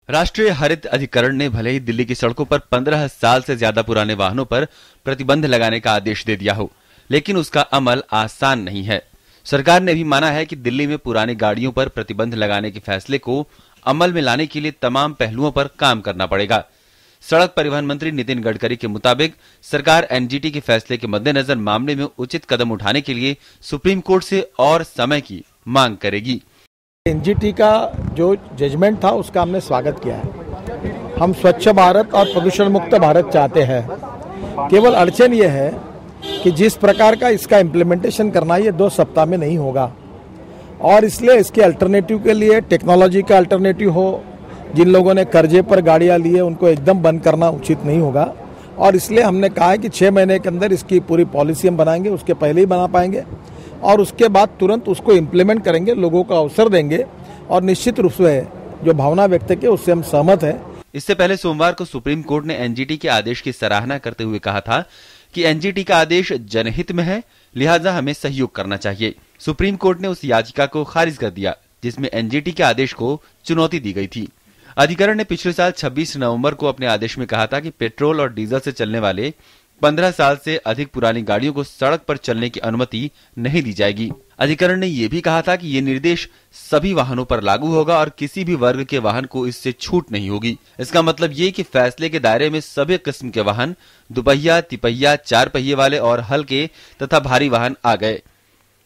राष्ट्रीय हरित अधिकरण ने भले ही दिल्ली की सड़कों पर 15 साल से ज्यादा पुराने वाहनों पर प्रतिबंध लगाने का आदेश दे दिया हो, लेकिन उसका अमल आसान नहीं है। सरकार ने भी माना है कि दिल्ली में पुरानी गाड़ियों पर प्रतिबंध लगाने के फैसले को अमल में लाने के लिए तमाम पहलुओं पर काम करना पड़ेगा। सड़क परिवहन मंत्री नितिन गडकरी के मुताबिक सरकार एनजीटी के फैसले के मद्देनजर मामले में उचित कदम उठाने के लिए सुप्रीम कोर्ट से और समय की मांग करेगी। एनजीटी का जो जजमेंट था उसका हमने स्वागत किया है। हम स्वच्छ भारत और प्रदूषण मुक्त भारत चाहते हैं। केवल अड़चन ये है कि जिस प्रकार का इसका इम्प्लीमेंटेशन करना ये 2 सप्ताह में नहीं होगा, और इसलिए इसके अल्टरनेटिव के लिए टेक्नोलॉजी का अल्टरनेटिव हो। जिन लोगों ने कर्जे पर गाड़ियां ली है उनको एकदम बंद करना उचित नहीं होगा, और इसलिए हमने कहा है कि 6 महीने के अंदर इसकी पूरी पॉलिसी हम बनाएंगे। उसके पहले ही बना पाएंगे और उसके बाद तुरंत उसको इम्प्लीमेंट करेंगे, लोगों को अवसर देंगे, और निश्चित रूप से जो भावना व्यक्त की उससे हम सहमत हैं। इससे पहले सोमवार को सुप्रीम कोर्ट ने एनजीटी के आदेश की सराहना करते हुए कहा था कि एनजीटी का आदेश जनहित में है, लिहाजा हमें सहयोग करना चाहिए। सुप्रीम कोर्ट ने उस याचिका को खारिज कर दिया जिसमें एनजीटी के आदेश को चुनौती दी गई थी। अधिकरण ने पिछले साल 26 नवंबर को अपने आदेश में कहा था कि पेट्रोल और डीजल से चलने वाले 15 साल से अधिक पुरानी गाड़ियों को सड़क पर चलने की अनुमति नहीं दी जाएगी। अधिकरण ने यह भी कहा था कि ये निर्देश सभी वाहनों पर लागू होगा और किसी भी वर्ग के वाहन को इससे छूट नहीं होगी। इसका मतलब ये कि फैसले के दायरे में सभी किस्म के वाहन, दुपहिया, तिपहिया, 4 पहिए वाले और हल्के तथा भारी वाहन आ गए।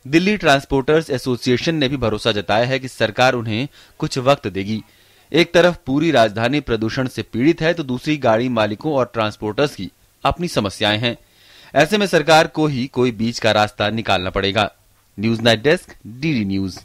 दिल्ली ट्रांसपोर्टर्स एसोसिएशन ने भी भरोसा जताया है कि सरकार उन्हें कुछ वक्त देगी। एक तरफ पूरी राजधानी प्रदूषण से पीड़ित है तो दूसरी गाड़ी मालिकों और ट्रांसपोर्टर्स की अपनी समस्याएं हैं। ऐसे में सरकार को ही कोई बीच का रास्ता निकालना पड़ेगा। News night desk, DD news.